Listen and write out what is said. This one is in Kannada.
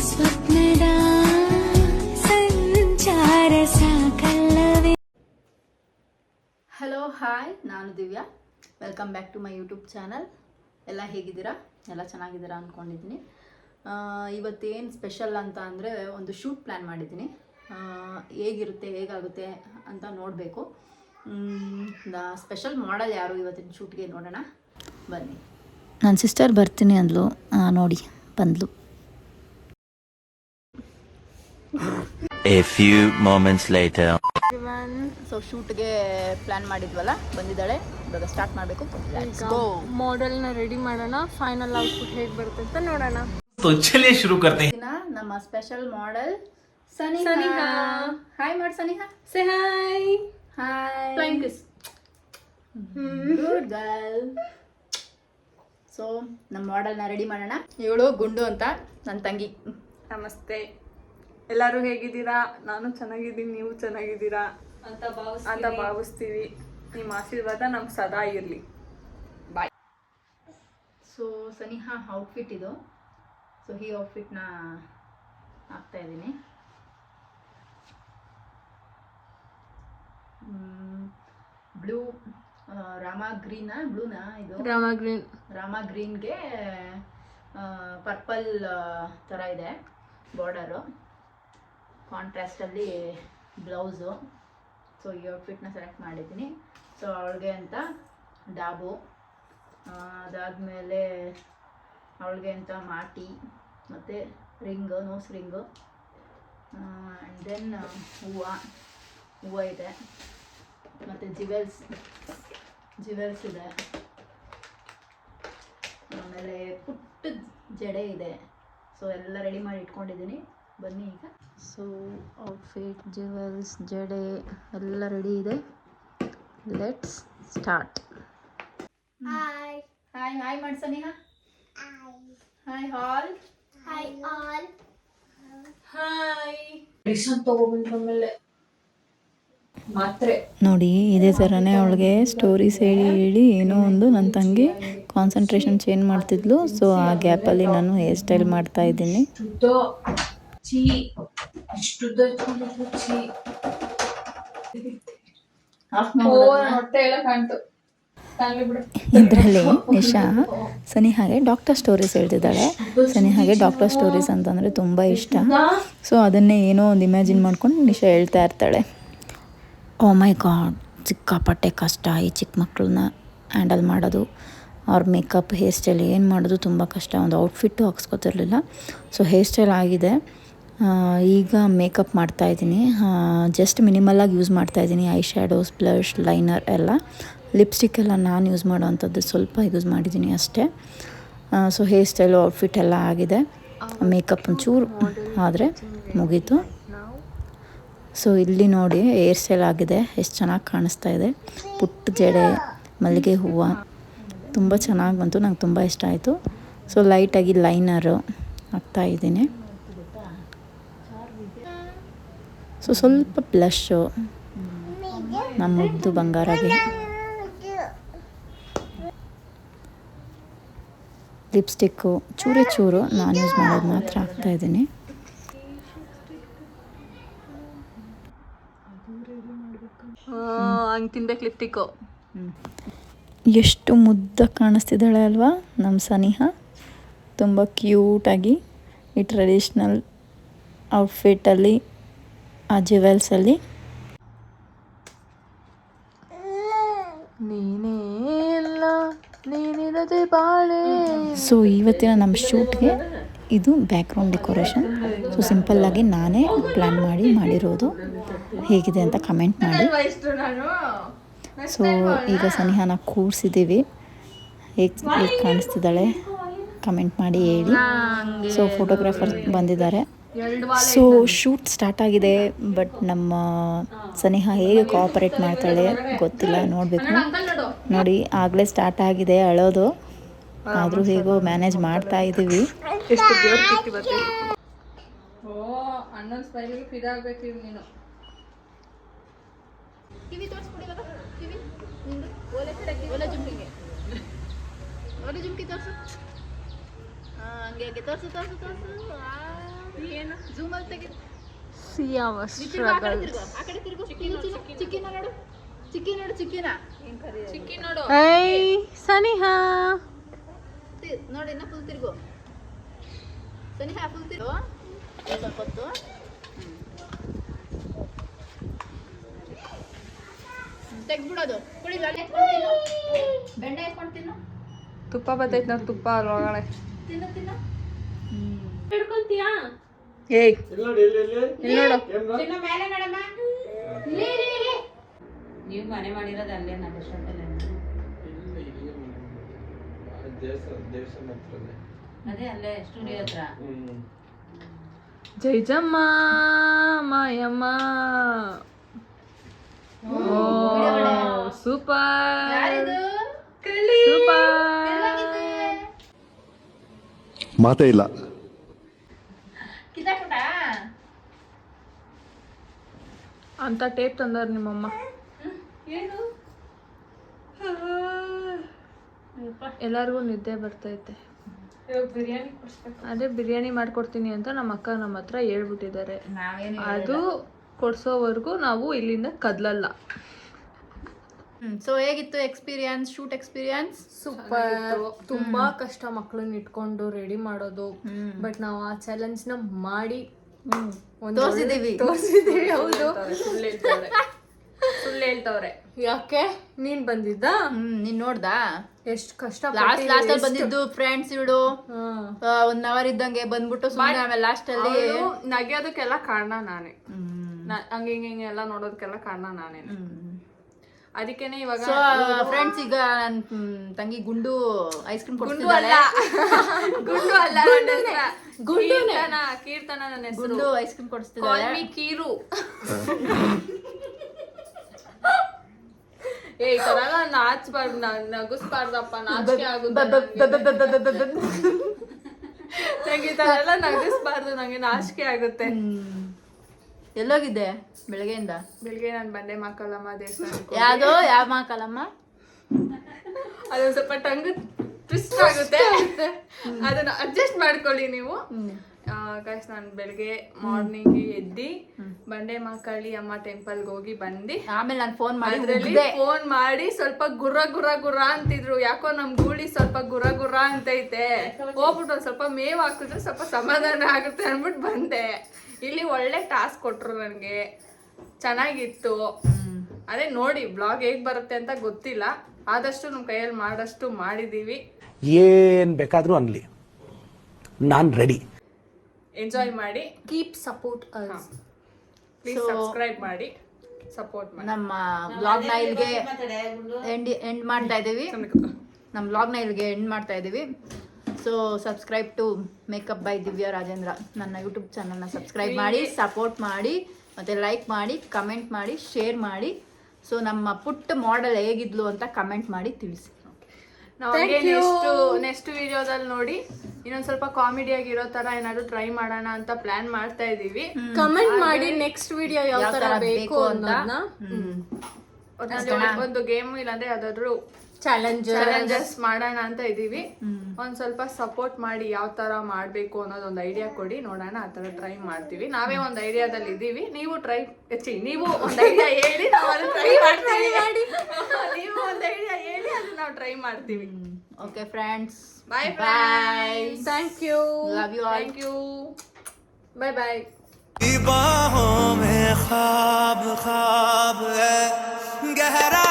ಸ್ವಪ್ನದ ಸಂಚಾರ ಸಾಕಲ್ಲವೇ. ಹಲೋ ಹಾಯ್, ನಾನು Divya. Welcome back to my YouTube channel. ಎಲ್ಲ ಹೇಗಿದ್ದೀರಾ? ಎಲ್ಲ ಚೆನ್ನಾಗಿದ್ದೀರಾ ಅಂದ್ಕೊಂಡಿದ್ದೀನಿ. ಇವತ್ತೇನು ಸ್ಪೆಷಲ್ ಅಂತ ಅಂದರೆ ಒಂದು ಶೂಟ್ ಪ್ಲ್ಯಾನ್ ಮಾಡಿದ್ದೀನಿ. ಹೇಗಾಗುತ್ತೆ ಅಂತ ನೋಡಬೇಕು. ಸ್ಪೆಷಲ್ ಮಾಡಲ್ ಯಾರು ಇವತ್ತಿನ ಶೂಟ್ಗೆ ನೋಡೋಣ ಬನ್ನಿ. ನನ್ನ ಸಿಸ್ಟರ್ ಬರ್ತೀನಿ ಅಂದ್ಲು, ನೋಡಿ ಬಂದ್ಲು. A few moments later. So ಶೂಟ್ಗೆ ಪ್ಲ್ಯಾನ್ ಮಾಡಿದ್ವಲ್ಲ, ಬಂದಿದ್ದಾಳೆ. ಇವಾಗ ಸ್ಟಾರ್ಟ್ ಮಾಡಬೇಕು. ಮಾಡೆಲ್ನ ರೆಡಿ ಮಾಡೋಣ. ಫೈನಲ್ ಔಟ್ಪುಟ್ ಹೇಗೆ ಬರುತ್ತೆ ಅಂತ ನೋಡೋಣ. ಚಲಿए शुरू करते हैं. ನಮ್ಮ ಸ್ಪೆಷಲ್ ಮಾಡೆಲ್ ಸನಿಹಾ. ಹಾಯ್ ಮಾಡಿ Saniha. Say hi. Hi. Flying kiss. Good girl. So ನಮ್ಮ ಮಾಡೆಲ್ನ ರೆಡಿ ಮಾಡೋಣ. ಇವಳು ಗುಂಡು ಅಂತ ನನ್ನ ತಂಗಿ. ನಮಸ್ತೆ, ಎಲ್ಲರೂ ಹೇಗಿದ್ದೀರಾ? ನಾನು ಚೆನ್ನಾಗಿದ್ದೀನಿ, ನೀವು ಚೆನ್ನಾಗಿದ್ದೀರಾ ಅಂತ ಭಾವಿಸ್ತೀವಿ. ನಿಮ್ಮ ಆಶೀರ್ವಾದ ನಮ್ಗೆ ಸದಾ ಇರಲಿ. ಬಾಯ್. ಸೊ ಸನಿಹಾ ಔಟ್ಫಿಟ್ ಇದು. ಸೊ ಈ ಔಟ್ಫಿಟ್ನ ಹಾಕ್ತಾ ಇದ್ದೀನಿ. ಬ್ಲೂ ರಾಮ ಗ್ರೀನಾ ಬ್ಲೂನಾ ಇದು? ರಾಮ ಗ್ರೀನ್ಗೆ ಪರ್ಪಲ್ ಥರ ಇದೆ ಬಾರ್ಡರು. ಕಾಂಟ್ರಾಸ್ಟಲ್ಲಿ ಬ್ಲೌಸು. ಸೊ ಈ ಔಟ್ಫಿಟ್ನ ಸೆಲೆಕ್ಟ್ ಮಾಡಿದ್ದೀನಿ. ಸೊ ಅವಳಿಗೆ ಅಂತ ಡಾಬು, ಅದಾದಮೇಲೆ ಅವಳಿಗೆ ಅಂತ ಮಾಟಿ ಮತ್ತು ring, nose ring, and then ಹೂವು ಇದೆ, ಮತ್ತು ಜಿವೆಲ್ಸ್ ಇದೆ, ಆಮೇಲೆ ಪುಟ್ಟ ಜಡೆ ಇದೆ. ಸೊ ಎಲ್ಲ ರೆಡಿ ಮಾಡಿ ಇಟ್ಕೊಂಡಿದ್ದೀನಿ. ಬನ್ನಿ ಈಗ. ಸೊ ಔಟ್ಫಿಟ್, ಜ್ಯುವೆಲ್ಸ್, ಜಡೆ ಎಲ್ಲ ರೆಡಿ ಇದೆ. Let's start. Hi hi hi ಮಾಡಿ Saniha. Hi all. Hi all. Hi. ರಿಸನ್ ತಗೊಂಡ್ಮೇಲೆ ಮಾತ್ರೆ ನೋಡಿ, ಇದೇ ಥರನೇ ಅವಳಿಗೆ ಸ್ಟೋರೀಸ್ ಹೇಳಿ ಏನೋ ಒಂದು ನನ್ನ ತಂಗಿ ಕಾನ್ಸಂಟ್ರೇಷನ್ ಚೇಂಜ್ ಮಾಡ್ತಿದ್ಲು. ಸೊ ಆ ಗ್ಯಾಪಲ್ಲಿ ನಾನು ಹೇರ್ ಸ್ಟೈಲ್ ಮಾಡ್ತಾ ಇದ್ದೀನಿ. ಇದರಲ್ಲಿ ನಿಶಾ ಸನಿಹಾಗೆ ಡಾಕ್ಟರ್ ಸ್ಟೋರೀಸ್ ಹೇಳ್ತಿದ್ದಾಳೆ. ಸನಿಹಾಗೆ ಡಾಕ್ಟರ್ ಸ್ಟೋರೀಸ್ ಅಂತಂದರೆ ತುಂಬ ಇಷ್ಟ. ಸೊ ಅದನ್ನೇ ಏನೋ ಒಂದು ಇಮ್ಯಾಜಿನ್ ಮಾಡ್ಕೊಂಡು ನಿಶಾ ಹೇಳ್ತಾ ಇರ್ತಾಳೆ. ಓ ಮೈ ಗಾಡ್, ಸಿಕ್ಕಾಪಟ್ಟೆ ಕಷ್ಟ ಈ ಚಿಕ್ಕ ಮಕ್ಕಳನ್ನ ಹ್ಯಾಂಡಲ್ ಮಾಡೋದು. ಅವ್ರ ಮೇಕಪ್, ಹೇರ್ ಸ್ಟೈಲ್ ಏನು ಮಾಡೋದು ತುಂಬ ಕಷ್ಟ. ಒಂದು ಔಟ್ಫಿಟ್ಟು ಹಾಕ್ಸ್ಕೊತಿರ್ಲಿಲ್ಲ. ಸೊ ಹೇರ್ ಸ್ಟೈಲ್ ಆಗಿದೆ. ಈಗ ಮೇಕಪ್ ಮಾಡ್ತಾಯಿದ್ದೀನಿ. ಜಸ್ಟ್ ಮಿನಿಮಲಾಗಿ ಯೂಸ್ ಮಾಡ್ತಾಯಿದ್ದೀನಿ. ಐ ಶ್ಯಾಡೋಸ್, ಬ್ಲಷ್, ಲೈನರ್ ಎಲ್ಲ. ಲಿಪ್ಸ್ಟಿಕ್ ಎಲ್ಲ ನಾನು ಯೂಸ್ ಮಾಡೋವಂಥದ್ದು ಸ್ವಲ್ಪ ಯೂಸ್ ಮಾಡಿದ್ದೀನಿ ಅಷ್ಟೇ. ಸೊ ಹೇರ್ ಸ್ಟೈಲು, ಔಟ್ಫಿಟ್ ಎಲ್ಲ ಆಗಿದೆ. ಮೇಕಪ್ ಒಂಚೂರು ಆದರೆ ಮುಗೀತು. ಸೊ ಇಲ್ಲಿ ನೋಡಿ ಹೇರ್ ಸ್ಟೈಲ್ ಆಗಿದೆ, ಎಷ್ಟು ಚೆನ್ನಾಗಿ ಕಾಣಿಸ್ತಾ ಇದೆ. ಪುಟ್ಟ ಜಡೆ, ಮಲ್ಲಿಗೆ ಹೂವು ತುಂಬ ಚೆನ್ನಾಗಿ ಬಂತು, ನಂಗೆ ತುಂಬ ಇಷ್ಟ ಆಯಿತು. ಸೊ ಲೈಟಾಗಿ ಲೈನರು ಹಾಕ್ತಾಯಿದ್ದೀನಿ. ಸೊ ಸ್ವಲ್ಪ ಬ್ಲಷು, ನಮ್ಮ ಮುದ್ದು ಬಂಗಾರಾಗಿ. ಲಿಪ್ಸ್ಟಿಕ್ಕು ಚೂರು ನಾನು ಯೂಸ್ ಮಾಡೋದು ಮಾತ್ರ ಹಾಕ್ತಾಯಿದ್ದೀನಿ. ಹಂಗೆ ತಿನ್ಬೇಕು ಲಿಪ್ಟಿಕ್ಕು. ಎಷ್ಟು ಮುದ್ದಾಗಿ ಕಾಣಿಸ್ತಿದ್ದಾಳೆ ಅಲ್ವಾ ನಮ್ಮ ಸನಿಹಾ. ತುಂಬ ಕ್ಯೂಟಾಗಿ ಈ ಟ್ರೆಡಿಷ್ನಲ್ ಔಟ್ಫಿಟ್ಟಲ್ಲಿ, ಆ ಜ್ಯುವೆಲ್ಸಲ್ಲಿ. ಸೊ ಇವತ್ತಿನ ನಮ್ಮ ಶೂಟ್ಗೆ ಇದು ಬ್ಯಾಕ್ಗ್ರೌಂಡ್ ಡೆಕೋರೇಷನ್. ಸೊ ಸಿಂಪಲ್ಲಾಗಿ ನಾನೇ ಪ್ಲ್ಯಾನ್ ಮಾಡಿರೋದು. ಹೇಗಿದೆ ಅಂತ ಕಮೆಂಟ್ ಮಾಡಿ. ಸೊ ಈಗ ಸನಿಹಾನ ಕೂರಿಸಿದ್ದೀವಿ. ಹೇಗೆ ಕಾಣಿಸ್ತಿದ್ದಾಳೆ ಕಮೆಂಟ್ ಮಾಡಿ ಹೇಳಿ. ಸೊ ಫೋಟೋಗ್ರಾಫರ್ ಬಂದಿದ್ದಾರೆ. ಸೊ ಶೂಟ್ ಸ್ಟಾರ್ಟ್ ಆಗಿದೆ. ಬಟ್ ನಮ್ಮ ಸನಿಹಾ ಹೇಗೆ ಕೋಆಪರೇಟ್ ಮಾಡ್ತಾಳೆ ಗೊತ್ತಿಲ್ಲ, ನೋಡಬೇಕು. ನೋಡಿ ಆಗಲೇ ಸ್ಟಾರ್ಟ್ ಆಗಿದೆ ಅಳೋದು. ಆದರೂ ಹೇಗೋ ಮ್ಯಾನೇಜ್ ಮಾಡ್ತಾ ಇದ್ದೀವಿ. ಎಷ್ಟು ದೇವ್ರ ಕಿತ್ತಿ ಬರ್ತೀವಿ. ಅಣ್ಣನ ಸ್ಟೈಲಿಗೆ ಫಿದಾಗಬೇಕು ನೀನು. ಕಿವಿ ತೋರಿಸ್ಬಿಡಿ ಇವಾಗ. ಕಿವಿ ನಿಂದು ಓಲೆ ಜುಮ್ಕಿಗೆ ಓಲೆ ಜುಮ್ಕಿ ತೋರಿಸು. ಹಂಗೆ ತೋರಿಸು. ಝೂಮಲ್ಲಿ ತೆಗಿ. ಚಿಕ್ಕಿನ ನೋಡು, ಚಿಕ್ಕಿನ ಸನಿಹಾ ನೋಡಿ, ಇನ್ನ ಫುಲ್ ತಿರ್ಗು ಸನಿಹಾ, ಫುಲ್ ತಿರ್ಗು ಸ್ವಲ್ಪ ಹೊತ್ತು. ತೆಗ್ದ್ಬಿಡೋದು, ಕುಡಿಲ್ಲ, ಬೆಣ್ಣೆ ಹಾಕೊಂಡು ತಿನ್ನು, ತುಪ್ಪ ಬರ್ತೈತೆ ನೋಡಿ, ತುಪ್ಪ ಅದ್ರೊಳಗಡೆ ತಿನ್ನು. ಹಿಡ್ಕೊಂತೀಯಾ? ಏಯ್ ಇಲ್ಲಿ ನೋಡು, ನೀವು ಮನೆ ಮಾಡಿರೋದು ಅಲ್ಲೇ ನಮ್ಮ ಶಾಪಲ್ಲಿ ಅದೇ ಅಲ್ಲೇ ಸ್ಟುಡಿಯೋ ಹತ್ರ. ಜೈಜಮ್ಮ ಮಾಯಮ್ಮ. Super super. ಮಾತೇ ಇಲ್ಲ. ಅಂತ ಟೇಪ್ ತಂದವ್ರ ನಿಮ್ಮಮ್ಮ. ಎಲ್ಲರಿಗೂ ನಿದ್ದೆ ಬರ್ತೈತೆ. ಅದೇ ಬಿರಿಯಾನಿ ಮಾಡ್ಕೊಡ್ತೀನಿ ಅಂತ ನಮ್ಮ ಅಕ್ಕ ನಮ್ಮ ಹತ್ರ ಹೇಳ್ಬಿಟ್ಟಿದ್ದಾರೆ. ಅದು ಕೊಡ್ಸೋವರೆಗೂ ನಾವು ಇಲ್ಲಿಂದ ಕದ್ಲಲ್ಲ. ಸೊ ಹೇಗಿತ್ತು ಎಕ್ಸ್ಪೀರಿಯನ್ಸ್, ಶೂಟ್ ಎಕ್ಸ್ಪೀರಿಯನ್ಸ್? ಸೂಪರ್. ತುಂಬಾ ಕಷ್ಟ ಮಕ್ಕಳನ್ನ ಇಟ್ಕೊಂಡು ರೆಡಿ ಮಾಡೋದು. ಬಟ್ ನಾವು ಆ ಚಾಲೆಂಜ್ ನ ಮಾಡಿ ತೋರಿಸಿದೀವಿ. ಹೌದು, ಸುಳ್ಳು ಹೇಳ್ತವ್ರೆ. ಯಾಕೆ ನೀನ್ ಬಂದಿದ್ದ? ನೀನ್ ನೋಡ್ದಾ ಎಷ್ಟು ಕಷ್ಟ. ಲಾಸ್ಟ್ ಅಲ್ಲಿ ಬಂದಿದ್ದು ಫ್ರೆಂಡ್ಸ್ ಇಡು 1 hour ಇದ್ದಂಗೆ ಬಂದ್ಬಿಟ್ಟು ಸುಮ್ಮನೆ ಆಮೇಲೆ ಲಾಸ್ಟ್ ಅಲ್ಲಿ ನಗಿಯೋದಕ್ಕೆಲ್ಲ ಕಾರಣ ನಾನೇ. ಹಂಗೆ ಹಿಂಗೆ ಎಲ್ಲ ನೋಡೋದಕ್ಕೆಲ್ಲ ಕಾರಣ ನಾನೇ. ಅದಕ್ಕೇನೆ ಇವಾಗ ಫ್ರೆಂಡ್ಸ್ ಈಗ ನನ್ ತಂಗಿ ಗುಂಡು ಐಸ್ ಕ್ರೀಮ್ ಗುಂಡು ಕೊಡ್ತಿದ್ದಾಳೆ. ಅಲ್ಲ, ಕೀರ್ತನ ನನ್ನ ಹೆಸರು. ಗುಂಡು ಐಸ್ ಕ್ರೀಮ್ ಕೊಡ್ತಿದ್ದಾಳೆ. ಕೀರು. ಏ ಈ ತರ ಎಲ್ಲ ನಾಚ್ಬಾರ್ದು, ನಗಿಸ್ಬಾರ್ದಪ್ಪ, ನಾಚಿಕೆ ಆಗುತ್ತೆ ನಂಗೆ. ಈ ತರ ಎಲ್ಲ ನಗಿಸ್ಬಾರ್ದು, ನಂಗೆ ನಾಚಿಕೆ ಆಗುತ್ತೆ. ಎಲ್ಲೋಗಿದ್ದೆ ಬೆಳಗ್ಗೆಯಿಂದ? ಬೆಳಿಗ್ಗೆ ನಾನು ಬಂದೆ ಮಕ್ಕಳಮ್ಮ ದೇವಸ್ಥಾನಕ್ಕೆ. ಯಾವ ಮಾಕಲಮ್ಮ? ಅದೊಂದ್ ಸ್ವಲ್ಪ ಟಂಗ್ ಟ್ವಿಸ್ಟ್ ಆಗುತ್ತೆ, ಅದನ್ನ ಅಡ್ಜಸ್ಟ್ ಮಾಡ್ಕೊಳ್ಳಿ ನೀವು. ಗೈಸ್, ನಾನು ಬೆಳಗ್ಗೆ ಮಾರ್ನಿಂಗ್ ಎದ್ದಿ ಬಂಡೆ ಮಕ್ಕಳಿ ಅಮ್ಮ ಟೆಂಪಲ್ಗೆ ಹೋಗಿ ಬಂದು ಆಮೇಲೆ ನಾನು ಫೋನ್ ಮಾಡಿ ಸ್ವಲ್ಪ ಗುರ್ರ ಗುರ್ರ ಗುರ್ರ ಅಂತಿದ್ರು. ಯಾಕೋ ನಮ್ ಗೂಳಿ ಸ್ವಲ್ಪ ಗುರ್ರ ಗುರ್ರ ಅಂತೈತೆ, ಹೋಗ್ಬಿಟ್ಟು ಒಂದ್ ಸ್ವಲ್ಪ ಮೇವ್ ಹಾಕಿದ್ರೆ ಸ್ವಲ್ಪ ಸಮಾಧಾನ ಆಗುತ್ತೆ ಅನ್ಬಿಟ್ಟು ಬಂದೆ. ಇಲ್ಲಿ ಒಳ್ಳೆ ಟಾಸ್ಕ್ ಕೊಟ್ರು ನನಗೆ, ಚೆನ್ನಾಗಿತ್ತು. ಅದೇ ನೋಡಿ ಬ್ಲಾಗ್ ಹೇಗ್ ಬರುತ್ತೆ ಅಂತ ಗೊತ್ತಿಲ್ಲ, ಆದಷ್ಟು ನಮ್ಮ ಕೈಯಲ್ಲಿ ಮಾಡಷ್ಟು ಮಾಡಿದೀವಿ. ಏನ್ ಬೇಕಾದ್ರೂ ಅನ್ಲಿ, ನಾನ್ ರೆಡಿ. ಎಂಜಾಯ್ ಮಾಡಿ. Keep support us. Please subscribe ಮಾಡಿ, ಸಪೋರ್ಟ್ ಮಾಡಿ. ನಮ್ಮ ಬ್ಲಾಗ್ನ ಇಲ್ಲಿಗೆ ಎಂಡ್ ಮಾಡ್ತಾ ಇದ್ದೀವಿ. ನಮ್ಮ ಬ್ಲಾಗ್ನ ಇಲ್ಲಿಗೆ ಎಂಡ್ ಮಾಡ್ತಾ ಇದ್ದೀವಿ. So subscribe to makeup by Divya Rajendra. ನನ್ನ ಯೂಟ್ಯೂಬ್ ಚಾನಲ್ನ ಸಬ್ಸ್ಕ್ರೈಬ್ ಮಾಡಿ, ಸಪೋರ್ಟ್ ಮಾಡಿ, ಮತ್ತು ಲೈಕ್ ಮಾಡಿ, ಕಮೆಂಟ್ ಮಾಡಿ, ಶೇರ್ ಮಾಡಿ. ಸೊ ನಮ್ಮ ಪುಟ್ಟ ಮಾಡೆಲ್ ಹೇಗಿದ್ಲು ಅಂತ ಕಮೆಂಟ್ ಮಾಡಿ ತಿಳಿಸಿ. ನೆಕ್ಸ್ಟ್ ವಿಡಿಯೋದಲ್ಲಿ ನೋಡಿ ಇನ್ನೊಂದ್ ಸ್ವಲ್ಪ ಕಾಮಿಡಿ ಆಗಿರೋ ತರ ಏನಾದ್ರು ಟ್ರೈ ಮಾಡೋಣ ಅಂತ ಪ್ಲಾನ್ ಮಾಡ್ತಾ ಇದೀವಿ. ಕಮೆಂಟ್ ಮಾಡಿ ನೆಕ್ಸ್ಟ್ ವಿಡಿಯೋ ಯಾವ ತರ ಬೇಕು ಅಂತ. ಒಂದು ಗೇಮ್ ಇಲ್ಲಾಂದ್ರೆ ಯಾವ್ದಾದ್ರು ಚಾಲೆಂಜಸ್ ಮಾಡೋಣ ಅಂತ ಇದೀವಿ. ಒಂದ್ ಸ್ವಲ್ಪ ಸಪೋರ್ಟ್ ಮಾಡಿ, ಯಾವ ತರ ಮಾಡ್ಬೇಕು ಅನ್ನೋದೊಂದು ಐಡಿಯಾ ಕೊಡಿ, ನೋಡೋಣ. ಆ ತರ ಟ್ರೈ ಮಾಡ್ತೀವಿ. ನಾವೇ ಒಂದ್ ಐಡಿಯಾದಲ್ಲಿ ಇದೀವಿ, ನೀವು ನೀವು ಒಂದ್ ಐಡಿಯಾ ಹೇಳಿ, ನಾವು ಅದನ್ನ ಟ್ರೈ ಮಾಡ್ತೀವಿ. ನೀವು ಒಂದ್ ಐಡಿಯಾ ಹೇಳಿ, ಅದನ್ನ ನಾವು ಟ್ರೈ ಮಾಡ್ತೀವಿ. Okay friends, bye bye. Thank you, love you all. Thank you, bye bye. बाहों में ख्वाब ख्वाब है गहरा